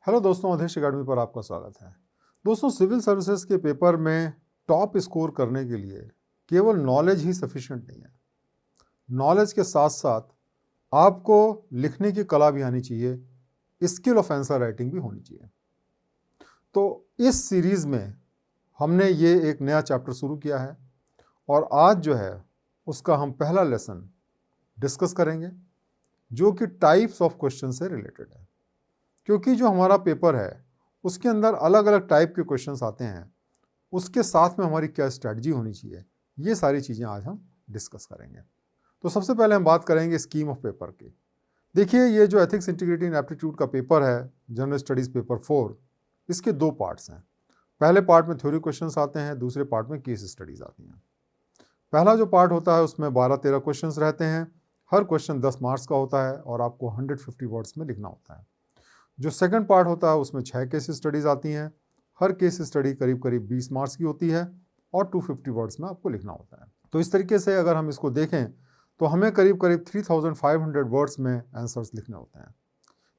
Hello दोस्तों, अधेश academy पर आपका स्वागत है। दोस्तों, सिविल सर्विसेज के पेपर में टॉप स्कोर करने के लिए केवल नॉलेज ही सफिशिएंट नहीं है। नॉलेज के साथ साथ आपको लिखने की कला भी आनी चाहिए, स्किल ऑफ आंसर राइटिंग भी होनी चाहिए। तो इस सीरीज़ में हमने ये एक नया चैप्टर शुरू किया है और आज जो है उसका हम पहला लेसन डिस्कस करेंगे, जो कि टाइप्स ऑफ क्वेश्चन से रिलेटेड है। क्योंकि जो हमारा पेपर है उसके अंदर अलग अलग टाइप के क्वेश्चंस आते हैं, उसके साथ में हमारी क्या स्ट्रैटेजी होनी चाहिए, ये सारी चीज़ें आज हम डिस्कस करेंगे। तो सबसे पहले हम बात करेंगे स्कीम ऑफ पेपर की। देखिए, ये जो एथिक्स, इंटीग्रिटी एंड एप्टीट्यूड का पेपर है, जनरल स्टडीज़ पेपर 4, इसके दो पार्ट्स हैं। पहले पार्ट में थ्योरी क्वेश्चंस आते हैं, दूसरे पार्ट में केस स्टडीज़ आती हैं। पहला जो पार्ट होता है उसमें 12-13 क्वेश्चंस रहते हैं। हर क्वेश्चन 10 मार्क्स का होता है और आपको 150 वर्ड्स में लिखना होता है। जो सेकंड पार्ट होता है उसमें 6 केस स्टडीज़ आती हैं। हर केस स्टडी करीब करीब 20 मार्क्स की होती है और 250 वर्ड्स में आपको लिखना होता है। तो इस तरीके से अगर हम इसको देखें तो हमें करीब करीब 3500 वर्ड्स में आंसर्स लिखने होते हैं।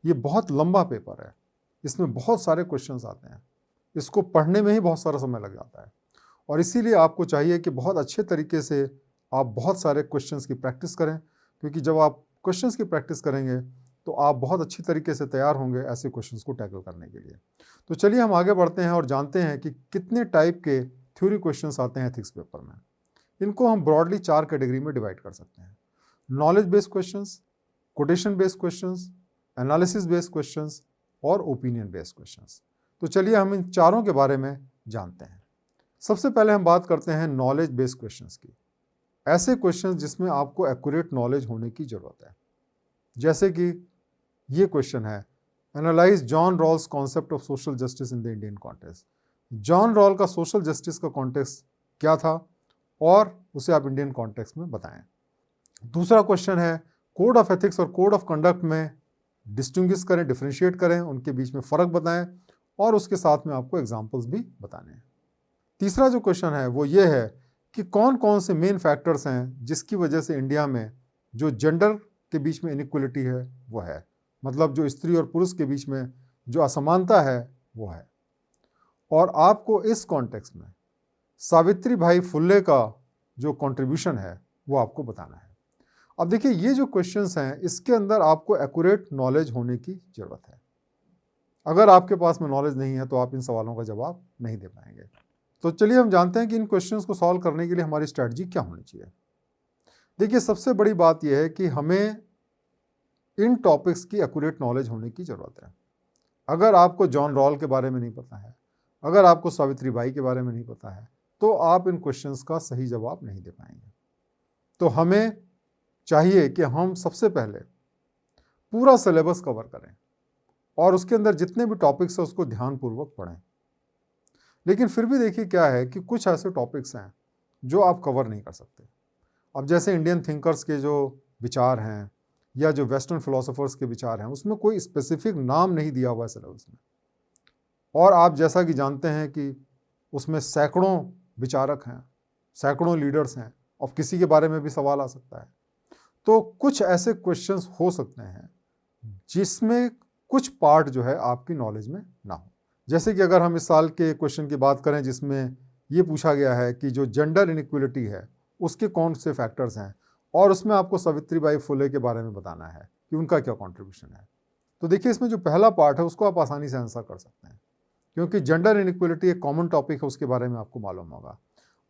ये बहुत लंबा पेपर है, इसमें बहुत सारे क्वेश्चंस आते हैं, इसको पढ़ने में ही बहुत सारा समय लग जाता है। और इसीलिए आपको चाहिए कि बहुत अच्छे तरीके से आप बहुत सारे क्वेश्चंस की प्रैक्टिस करें, क्योंकि जब आप क्वेश्चंस की प्रैक्टिस करेंगे तो आप बहुत अच्छी तरीके से तैयार होंगे ऐसे क्वेश्चंस को टैकल करने के लिए। तो चलिए हम आगे बढ़ते हैं और जानते हैं कि कितने टाइप के थ्योरी क्वेश्चंस आते हैं एथिक्स पेपर में। इनको हम ब्रॉडली 4 कैटेगरी में डिवाइड कर सकते हैं: knowledge based questions, quotation based questions, analysis based questions और ओपिनियन बेस्ड क्वेश्चंस। तो चलिए हम इन चारों के बारे में जानते हैं। सबसे पहले हम बात करते हैं नॉलेज बेस्ड क्वेश्चंस की। ऐसे क्वेश्चंस जिसमें आपको एक्यूरेट नॉलेज होने की ज़रूरत है। जैसे कि ये क्वेश्चन है, analyse John Rawls concept of social justice in the Indian context. John Rawl का सोशल जस्टिस का कॉन्टेक्स्ट क्या था और उसे आप इंडियन कॉन्टेक्स्ट में बताएं। दूसरा क्वेश्चन है, कोड ऑफ एथिक्स और कोड ऑफ कंडक्ट में डिस्टिंग्विश करें, डिफ्रेंशिएट करें, उनके बीच में फ़र्क बताएं और उसके साथ में आपको एग्जाम्पल्स भी बताने हैं। तीसरा जो क्वेश्चन है वो ये है कि कौन कौन से मेन फैक्टर्स हैं जिसकी वजह से इंडिया में जो जेंडर के बीच में इनइक्वलिटी है वो है, मतलब जो स्त्री और पुरुष के बीच में जो असमानता है वो है। और आपको इस कॉन्टेक्स्ट में सावित्री बाई फुले का जो कंट्रीब्यूशन है वो आपको बताना है। अब देखिए, ये जो क्वेश्चंस हैं इसके अंदर आपको एक्यूरेट नॉलेज होने की ज़रूरत है। अगर आपके पास में नॉलेज नहीं है तो आप इन सवालों का जवाब नहीं दे पाएंगे। तो चलिए हम जानते हैं कि इन क्वेश्चंस को सॉल्व करने के लिए हमारी स्ट्रैटेजी क्या होनी चाहिए। देखिए, सबसे बड़ी बात यह है कि हमें इन टॉपिक्स की एक्यूरेट नॉलेज होने की ज़रूरत है। अगर आपको जॉन रॉल के बारे में नहीं पता है, अगर आपको सावित्री बाई के बारे में नहीं पता है, तो आप इन क्वेश्चंस का सही जवाब नहीं दे पाएंगे। तो हमें चाहिए कि हम सबसे पहले पूरा सिलेबस कवर करें और उसके अंदर जितने भी टॉपिक्स हैं उसको ध्यानपूर्वक पढ़ें। लेकिन फिर भी देखिए क्या है कि कुछ ऐसे टॉपिक्स हैं जो आप कवर नहीं कर सकते। अब जैसे इंडियन थिंकर्स के जो विचार हैं या जो वेस्टर्न फिलोसोफर्स के विचार हैं, उसमें कोई स्पेसिफिक नाम नहीं दिया हुआ है सिलेबस में। और आप जैसा कि जानते हैं कि उसमें सैकड़ों विचारक हैं, सैकड़ों लीडर्स हैं और किसी के बारे में भी सवाल आ सकता है। तो कुछ ऐसे क्वेश्चंस हो सकते हैं जिसमें कुछ पार्ट जो है आपकी नॉलेज में ना हो। जैसे कि अगर हम इस साल के क्वेश्चन की बात करें जिसमें ये पूछा गया है कि जो जेंडर इनइक्वलिटी है उसके कौन से फैक्टर्स हैं, और उसमें आपको सावित्री बाई फुले के बारे में बताना है कि उनका क्या कंट्रीब्यूशन है। तो देखिए, इसमें जो पहला पार्ट है उसको आप आसानी से आंसर कर सकते हैं, क्योंकि जेंडर इनइक्वलिटी एक कॉमन टॉपिक है, उसके बारे में आपको मालूम होगा।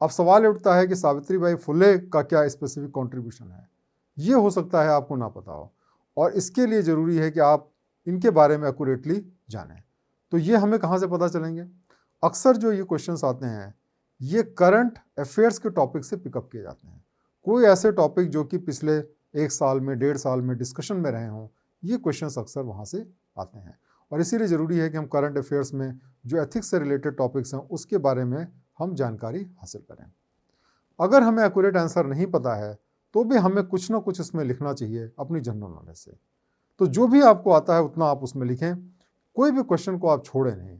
अब सवाल उठता है कि सावित्री बाई फुले का क्या स्पेसिफिक कंट्रीब्यूशन है। ये हो सकता है आपको ना पता हो, और इसके लिए ज़रूरी है कि आप इनके बारे में एक्यूरेटली जानें। तो ये हमें कहाँ से पता चलेंगे? अक्सर जो ये क्वेश्चंस आते हैं ये करंट अफेयर्स के टॉपिक से पिकअप किए जाते हैं। कोई ऐसे टॉपिक जो कि पिछले 1 साल में, 1.5 साल में डिस्कशन में रहे हों, ये क्वेश्चंस अक्सर वहाँ से आते हैं। और इसीलिए ज़रूरी है कि हम करंट अफेयर्स में जो एथिक्स से रिलेटेड टॉपिक्स हैं उसके बारे में हम जानकारी हासिल करें। अगर हमें एक्यूरेट आंसर नहीं पता है तो भी हमें कुछ ना कुछ इसमें लिखना चाहिए अपनी जनरल नॉलेज से। तो जो भी आपको आता है उतना आप उसमें लिखें, कोई भी क्वेश्चन को आप छोड़ें नहीं।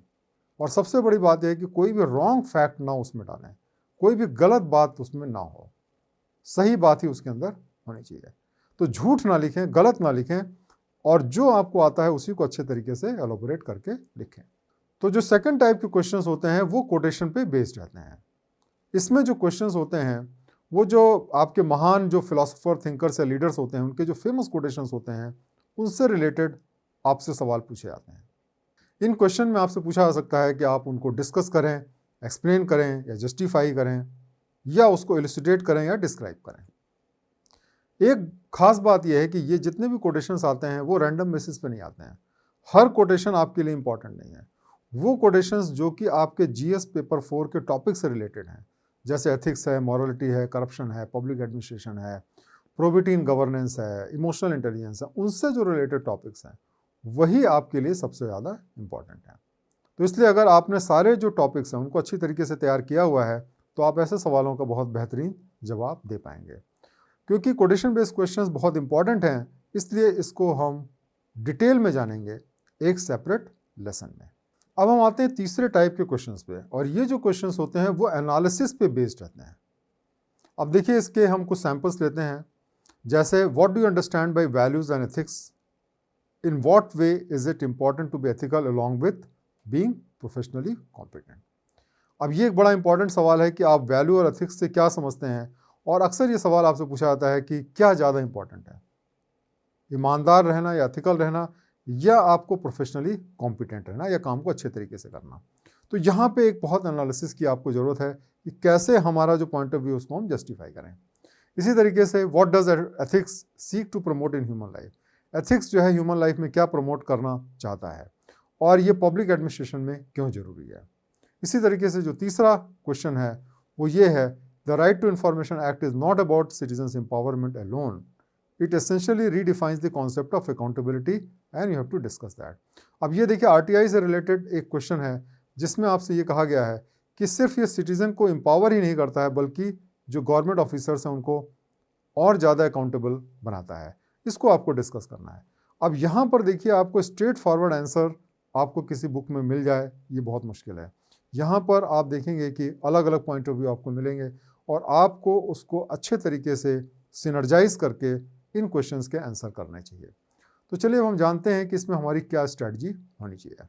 और सबसे बड़ी बात यह है कि कोई भी रॉन्ग फैक्ट ना उसमें डालें, कोई भी गलत बात उसमें ना हो, सही बात ही उसके अंदर होनी चाहिए। तो झूठ ना लिखें, गलत ना लिखें, और जो आपको आता है उसी को अच्छे तरीके से एलोबोरेट करके लिखें। तो जो सेकंड टाइप के क्वेश्चंस होते हैं वो कोटेशन पे बेस्ड रहते हैं। इसमें जो क्वेश्चंस होते हैं वो जो आपके महान जो फिलोसोफर, थिंकर्स या लीडर्स होते हैं उनके जो फेमस कोटेशंस होते हैं उनसे रिलेटेड आपसे सवाल पूछे जाते हैं। इन क्वेश्चन में आपसे पूछा जा सकता है कि आप उनको डिस्कस करें, एक्सप्लेन करें या जस्टिफाई करें या उसको इलस्ट्रेट करें या डिस्क्राइब करें। एक खास बात यह है कि ये जितने भी कोटेशंस आते हैं वो रैंडम बेसिस पे नहीं आते हैं। हर कोटेशन आपके लिए इंपॉर्टेंट नहीं है। वो कोटेशंस जो कि आपके जीएस पेपर 4 के टॉपिक से रिलेटेड हैं, जैसे एथिक्स है, मॉरलिटी है, करप्शन है, पब्लिक एडमिनिस्ट्रेशन है, प्रोबिटी इन गवर्नेंस है, इमोशनल इंटेलिजेंस है, उनसे जो रिलेटेड टॉपिक्स हैं वही आपके लिए सबसे ज़्यादा इंपॉर्टेंट है। तो इसलिए अगर आपने सारे जो टॉपिक्स हैं उनको अच्छी तरीके से तैयार किया हुआ है तो आप ऐसे सवालों का बहुत बेहतरीन जवाब दे पाएंगे। क्योंकि कोटेशन बेस्ड क्वेश्चंस बहुत इंपॉर्टेंट हैं, इसलिए इसको हम डिटेल में जानेंगे एक सेपरेट लेसन में। अब हम आते हैं तीसरे टाइप के क्वेश्चंस पे, और ये जो क्वेश्चंस होते हैं वो एनालिसिस पे बेस्ड रहते हैं। अब देखिए इसके हम कुछ सैंपल्स लेते हैं, जैसे what do you understand by values and ethics, in what way is it important to be ethical along with being professionally competent. अब ये एक बड़ा इंपॉर्टेंट सवाल है कि आप वैल्यू और एथिक्स से क्या समझते हैं, और अक्सर ये सवाल आपसे पूछा जाता है कि क्या ज़्यादा इंपॉर्टेंट है, ईमानदार रहना या एथिकल रहना, या आपको प्रोफेशनली कॉम्पिटेंट रहना या काम को अच्छे तरीके से करना। तो यहाँ पे एक बहुत एनालिसिस की आपको ज़रूरत है कि कैसे हमारा जो पॉइंट ऑफ व्यू उसको हम जस्टिफाई करें। इसी तरीके से what does ethics seek to promote in human life, ethics जो है ह्यूमन लाइफ में क्या प्रमोट करना चाहता है, और ये पब्लिक एडमिनिस्ट्रेशन में क्यों ज़रूरी है। इसी तरीके से जो तीसरा क्वेश्चन है वो ये है, the right to information act is not about citizens empowerment alone, it essentially redefines the concept of accountability and you have to discuss that. अब ये देखिए आरटीआई से रिलेटेड एक क्वेश्चन है जिसमें आपसे ये कहा गया है कि सिर्फ ये सिटीजन को एम्पावर ही नहीं करता है बल्कि जो गवर्नमेंट ऑफिसर्स हैं उनको और ज़्यादा अकाउंटेबल बनाता है। इसको आपको डिस्कस करना है। अब यहाँ पर देखिए आपको स्ट्रेट फॉरवर्ड आंसर आपको किसी बुक में मिल जाए ये बहुत मुश्किल है। यहाँ पर आप देखेंगे कि अलग अलग पॉइंट ऑफ व्यू आपको मिलेंगे और आपको उसको अच्छे तरीके से सिनर्जाइज करके इन क्वेश्चंस के आंसर करने चाहिए। तो चलिए अब हम जानते हैं कि इसमें हमारी क्या स्ट्रैटेजी होनी चाहिए।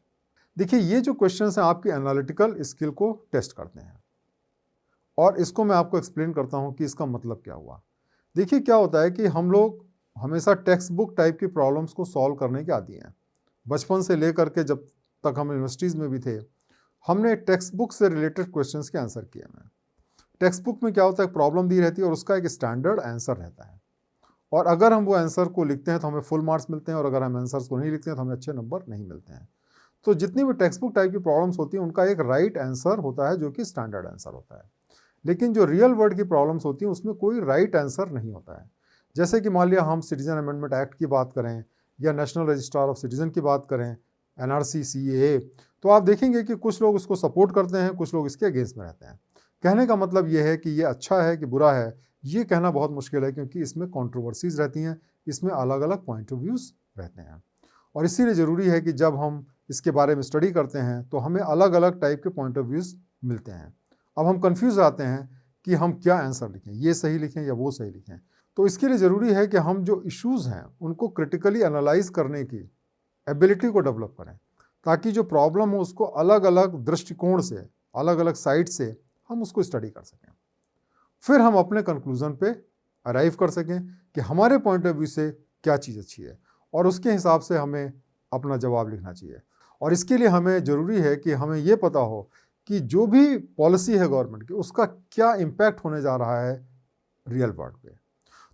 देखिए ये जो क्वेश्चंस हैं आपकी एनालिटिकल स्किल को टेस्ट करते हैं, और इसको मैं आपको एक्सप्लेन करता हूँ कि इसका मतलब क्या हुआ। देखिए क्या होता है कि हम लोग हमेशा टेक्स्ट बुक टाइप की प्रॉब्लम्स को सॉल्व करने के आदी हैं। बचपन से लेकर के जब तक हम यूनिवर्सिटीज़ में भी थे, हमने टेक्स्ट बुक से रिलेटेड क्वेश्चंस के आंसर किए हैं। टेक्स्ट बुक में क्या होता है, प्रॉब्लम दी रहती है और उसका एक स्टैंडर्ड आंसर रहता है, और अगर हम वो आंसर को लिखते हैं तो हमें फुल मार्क्स मिलते हैं, और अगर हम आंसर्स को नहीं लिखते हैं तो हमें अच्छे नंबर नहीं मिलते हैं। तो जितनी भी टेक्स्ट बुक टाइप की प्रॉब्लम्स होती हैं उनका एक राइट आंसर होता है जो कि स्टैंडर्ड आंसर होता है, लेकिन जो रियल वर्ल्ड की प्रॉब्लम्स होती हैं उसमें कोई राइट आंसर नहीं होता है। जैसे कि मान लिया हम सिटीजन अमेंडमेंट एक्ट की बात करें या नेशनल रजिस्ट्रार ऑफ सिटीजन की बात करें, एनआरसी, सीएए, तो आप देखेंगे कि कुछ लोग उसको सपोर्ट करते हैं, कुछ लोग इसके अगेंस्ट में रहते हैं। कहने का मतलब ये है कि ये अच्छा है कि बुरा है, ये कहना बहुत मुश्किल है, क्योंकि इसमें कंट्रोवर्सीज रहती हैं, इसमें अलग अलग पॉइंट ऑफ व्यूज़ रहते हैं, और इसीलिए ज़रूरी है कि जब हम इसके बारे में स्टडी करते हैं तो हमें अलग अलग टाइप के पॉइंट ऑफ व्यूज़ मिलते हैं। अब हम कंफ्यूज आते हैं कि हम क्या आंसर लिखें, ये सही लिखें या वो सही लिखें। तो इसके लिए ज़रूरी है कि हम जो इश्यूज़ हैं उनको क्रिटिकली एनालाइज करने की एबिलिटी को डेवलप करें, ताकि जो प्रॉब्लम हो उसको अलग अलग दृष्टिकोण से, अलग अलग साइड से हम उसको स्टडी कर सकें, फिर हम अपने कंक्लूज़न पे अराइव कर सकें कि हमारे पॉइंट ऑफ व्यू से क्या चीज़ अच्छी है, और उसके हिसाब से हमें अपना जवाब लिखना चाहिए। और इसके लिए हमें ज़रूरी है कि हमें ये पता हो कि जो भी पॉलिसी है गवर्नमेंट की उसका क्या इम्पैक्ट होने जा रहा है रियल वर्ल्ड पे।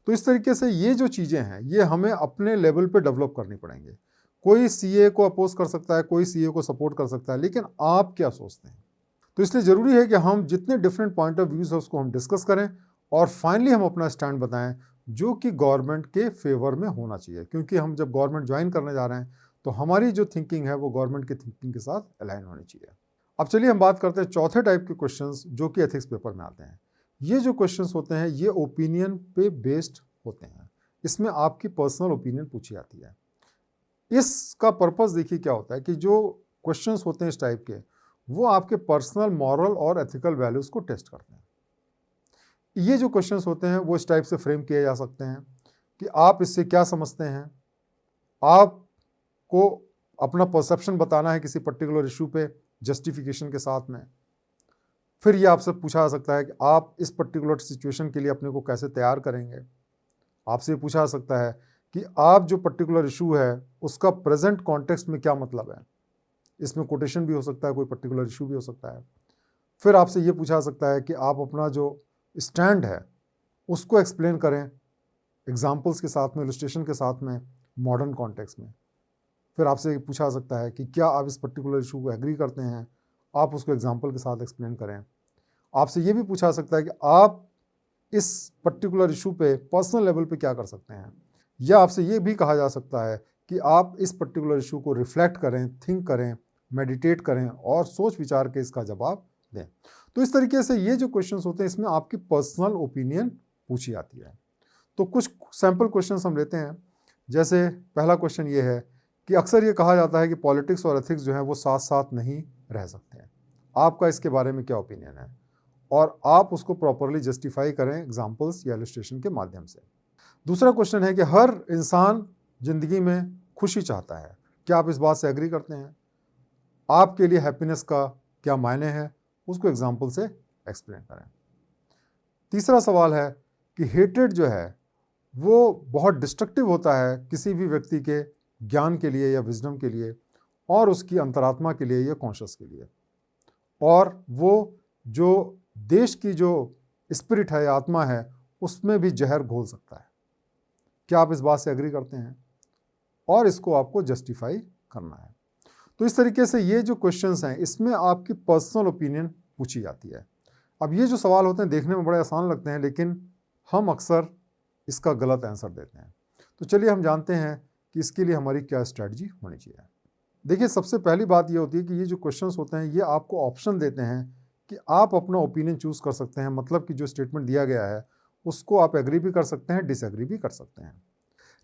तो इस तरीके से ये जो चीज़ें हैं ये हमें अपने लेवल पे डेवलप करनी पड़ेंगी। कोई सीए को अपोज कर सकता है, कोई सीए को सपोर्ट कर सकता है, लेकिन आप क्या सोचते हैं। तो इसलिए ज़रूरी है कि हम जितने डिफरेंट पॉइंट ऑफ व्यूज़ है उसको हम डिस्कस करें, और फाइनली हम अपना स्टैंड बताएं जो कि गवर्नमेंट के फेवर में होना चाहिए, क्योंकि हम जब गवर्नमेंट ज्वाइन करने जा रहे हैं तो हमारी जो थिंकिंग है वो गवर्नमेंट की थिंकिंग के साथ अलाइन होनी चाहिए। अब चलिए हम बात करते हैं चौथे टाइप के क्वेश्चंस जो कि एथिक्स पेपर में आते हैं। ये जो क्वेश्चंस होते हैं ये ओपिनियन पे बेस्ड होते हैं, इसमें आपकी पर्सनल ओपिनियन पूछी जाती है। इसका पर्पस देखिए क्या होता है कि जो क्वेश्चंस होते हैं इस टाइप के वो आपके पर्सनल मॉरल और एथिकल वैल्यूज़ को टेस्ट करते हैं। ये जो क्वेश्चंस होते हैं वो इस टाइप से फ्रेम किए जा सकते हैं कि आप इससे क्या समझते हैं, आपको अपना परसेप्शन बताना है किसी पर्टिकुलर इशू पे जस्टिफिकेशन के साथ में। फिर ये आपसे पूछा जा सकता है कि आप इस पर्टिकुलर सिचुएशन के लिए अपने को कैसे तैयार करेंगे। आपसे पूछा जा सकता है कि आप जो पर्टिकुलर इशू है उसका प्रेजेंट कॉन्टेक्स्ट में क्या मतलब है। इसमें कोटेशन भी हो सकता है, कोई पर्टिकुलर इशू भी हो सकता है। फिर आपसे ये पूछा जा सकता है कि आप अपना जो स्टैंड है उसको एक्सप्लेन करें एग्जाम्पल्स के साथ में, इलस्ट्रेशन के साथ में, मॉडर्न कॉन्टेक्स्ट में। फिर आपसे ये पूछा जा सकता है कि क्या आप इस पर्टिकुलर इशू को एग्री करते हैं, आप उसको एग्जाम्पल के साथ एक्सप्लेन करें। आपसे ये भी पूछा जा सकता है कि आप इस पर्टिकुलर इशू पे पर्सनल लेवल पे क्या कर सकते हैं, या आपसे ये भी कहा जा सकता है कि आप इस पर्टिकुलर इशू को रिफ्लेक्ट करें, थिंक करें, मेडिटेट करें और सोच विचार के इसका जवाब दें। तो इस तरीके से ये जो क्वेश्चंस होते हैं इसमें आपकी पर्सनल ओपिनियन पूछी जाती है। तो कुछ सैम्पल क्वेश्चंस हम लेते हैं। जैसे पहला क्वेश्चन ये है कि अक्सर ये कहा जाता है कि पॉलिटिक्स और एथिक्स जो है वो साथ साथ नहीं रह सकते हैं। आपका इसके बारे में क्या ओपिनियन है, और आप उसको प्रॉपरली जस्टिफाई करें एग्जाम्पल्स या इलस्ट्रेशन के माध्यम से। दूसरा क्वेश्चन है कि हर इंसान जिंदगी में खुशी चाहता है, क्या आप इस बात से एग्री करते हैं? आपके लिए हैप्पीनेस का क्या मायने हैं, उसको एग्जाम्पल से एक्सप्लेन करें। तीसरा सवाल है कि हेट्रेड जो है वो बहुत डिस्ट्रक्टिव होता है किसी भी व्यक्ति के ज्ञान के लिए या विजडम के लिए, और उसकी अंतरात्मा के लिए या कॉन्शियस के लिए, और वो जो देश की जो स्पिरिट है या आत्मा है उसमें भी जहर घोल सकता है। क्या आप इस बात से एग्री करते हैं? और इसको आपको जस्टिफाई करना है। तो इस तरीके से ये जो क्वेश्चंस हैं इसमें आपकी पर्सनल ओपिनियन पूछी जाती है। अब ये जो सवाल होते हैं देखने में बड़े आसान लगते हैं, लेकिन हम अक्सर इसका गलत आंसर देते हैं। तो चलिए हम जानते हैं कि इसके लिए हमारी क्या स्ट्रैटेजी होनी चाहिए। देखिए, सबसे पहली बात ये होती है कि ये जो क्वेश्चंस होते हैं ये आपको ऑप्शन देते हैं कि आप अपना ओपिनियन चूज़ कर सकते हैं। मतलब कि जो स्टेटमेंट दिया गया है उसको आप एग्री भी कर सकते हैं, डिसएग्री भी कर सकते हैं।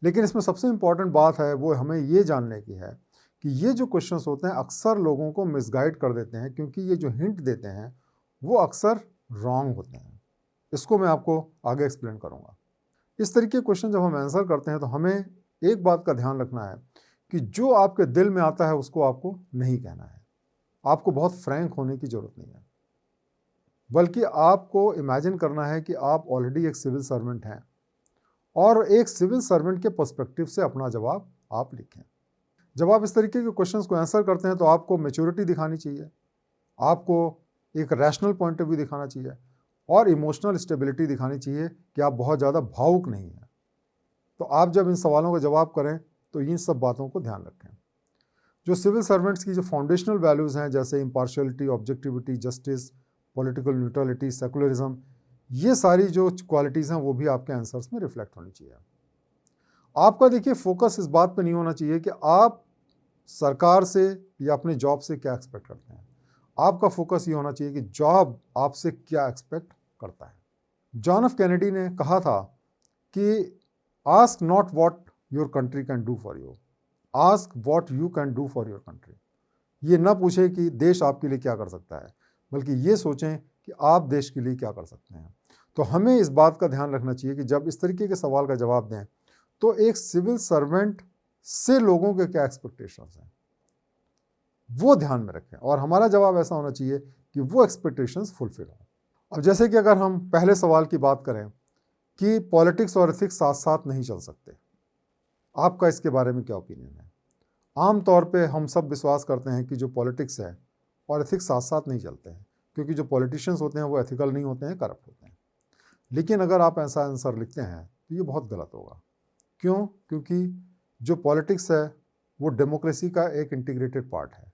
लेकिन इसमें सबसे इम्पॉर्टेंट बात है वो हमें ये जानने की है कि ये जो क्वेश्चंस होते हैं अक्सर लोगों को मिसगाइड कर देते हैं, क्योंकि ये जो हिंट देते हैं वो अक्सर रॉन्ग होते हैं। इसको मैं आपको आगे एक्सप्लेन करूँगा। इस तरीके के क्वेश्चन जब हम आंसर करते हैं तो हमें एक बात का ध्यान रखना है कि जो आपके दिल में आता है उसको आपको नहीं कहना है। आपको बहुत फ्रैंक होने की ज़रूरत नहीं है, बल्कि आपको इमेजिन करना है कि आप ऑलरेडी एक सिविल सर्वेंट हैं और एक सिविल सर्वेंट के पर्सपेक्टिव से अपना जवाब आप लिखें। जब आप इस तरीके के क्वेश्चंस को आंसर करते हैं तो आपको मैच्योरिटी दिखानी चाहिए, आपको एक रैशनल पॉइंट ऑफ व्यू दिखाना चाहिए और इमोशनल स्टेबिलिटी दिखानी चाहिए कि आप बहुत ज़्यादा भावुक नहीं हैं। तो आप जब इन सवालों का जवाब करें तो इन सब बातों को ध्यान रखें। जो सिविल सर्वेंट्स की जो फाउंडेशनल वैल्यूज़ हैं जैसे impartiality, objectivity, justice, political neutrality, secularism, ये सारी जो क्वालिटीज़ हैं वो भी आपके आंसर्स में रिफ्लेक्ट होनी चाहिए। आपका देखिए फोकस इस बात पे नहीं होना चाहिए कि आप सरकार से या अपने जॉब से क्या एक्सपेक्ट करते हैं। आपका फोकस ये होना चाहिए कि जॉब आपसे क्या एक्सपेक्ट करता है। जॉन एफ कैनेडी ने कहा था कि ask not what your country can do for you, ask what you can do for your country. ये ना पूछें कि देश आपके लिए क्या कर सकता है, बल्कि ये सोचें कि आप देश के लिए क्या कर सकते हैं। तो हमें इस बात का ध्यान रखना चाहिए कि जब इस तरीके के सवाल का जवाब दें तो एक सिविल सर्वेंट से लोगों के क्या एक्सपेक्टेशंस हैं वो ध्यान में रखें, और हमारा जवाब ऐसा होना चाहिए कि वो एक्सपेक्टेशंस फुलफिल हों। अब जैसे कि अगर हम पहले सवाल की बात करें कि पॉलिटिक्स और एथिक्स साथ साथ नहीं चल सकते, आपका इसके बारे में क्या ओपिनियन है? आम तौर पे हम सब विश्वास करते हैं कि जो पॉलिटिक्स है और एथिक्स साथ साथ नहीं चलते हैं, क्योंकि जो पॉलिटिशियंस होते हैं वो एथिकल नहीं होते हैं, करप्ट होते हैं। लेकिन अगर आप ऐसा आंसर लिखते हैं तो ये बहुत गलत होगा। क्यों? क्योंकि जो पॉलिटिक्स है वो डेमोक्रेसी का एक इंटीग्रेटेड पार्ट है,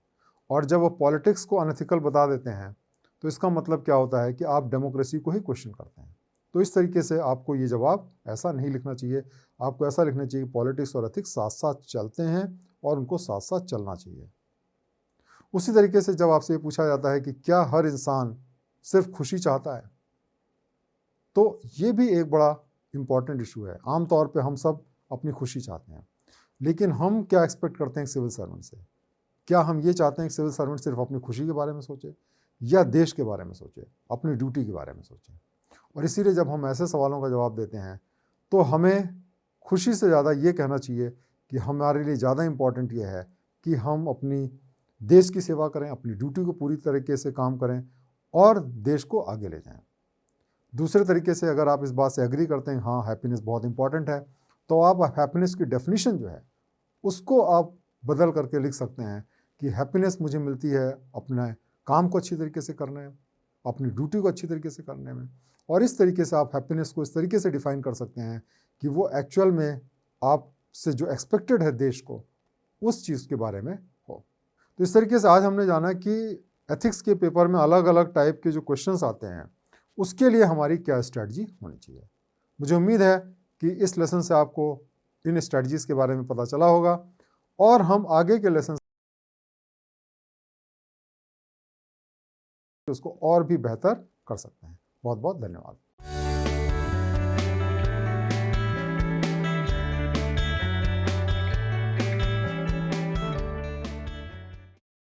और जब वो पॉलिटिक्स को अनएथिकल बता देते हैं तो इसका मतलब क्या होता है कि आप डेमोक्रेसी को ही क्वेश्चन करते हैं। तो इस तरीके से आपको ये जवाब ऐसा नहीं लिखना चाहिए। आपको ऐसा लिखना चाहिए कि पॉलिटिक्स और एथिक्स साथ साथ चलते हैं और उनको साथ साथ चलना चाहिए। उसी तरीके से जब आपसे ये पूछा जाता है कि क्या हर इंसान सिर्फ खुशी चाहता है, तो ये भी एक बड़ा इम्पॉर्टेंट इशू है। आमतौर पे हम सब अपनी खुशी चाहते हैं, लेकिन हम क्या एक्सपेक्ट करते हैं सिविल सर्वेंट से? क्या हम ये चाहते हैं कि सिविल सर्वेंट सिर्फ अपनी खुशी के बारे में सोचे, या देश के बारे में सोचे, अपनी ड्यूटी के बारे में सोचे? और इसीलिए जब हम ऐसे सवालों का जवाब देते हैं तो हमें खुशी से ज़्यादा ये कहना चाहिए कि हमारे लिए ज़्यादा इम्पॉर्टेंट ये है कि हम अपनी देश की सेवा करें, अपनी ड्यूटी को पूरी तरीके से काम करें और देश को आगे ले जाएं। दूसरे तरीके से अगर आप इस बात से एग्री करते हैं हाँ हैप्पीनेस बहुत इंपॉर्टेंट है, तो आप हैप्पीनेस की डेफिनेशन जो है उसको आप बदल करके लिख सकते हैं कि हैप्पीनेस मुझे मिलती है अपने काम को अच्छी तरीके से करने में, अपनी ड्यूटी को अच्छी तरीके से करने में। और इस तरीके से आप हैप्पीनेस को इस तरीके से डिफाइन कर सकते हैं कि वो एक्चुअल में आपसे जो एक्सपेक्टेड है देश को, उस चीज़ के बारे में हो। तो इस तरीके से आज हमने जाना कि एथिक्स के पेपर में अलग अलग टाइप के जो क्वेश्चंस आते हैं उसके लिए हमारी क्या स्ट्रैटेजी होनी चाहिए। मुझे उम्मीद है कि इस लेसन से आपको इन स्ट्रैटेजीज़ के बारे में पता चला होगा और हम आगे के लेसन उसको और भी बेहतर कर सकते हैं। बहुत बहुत धन्यवाद।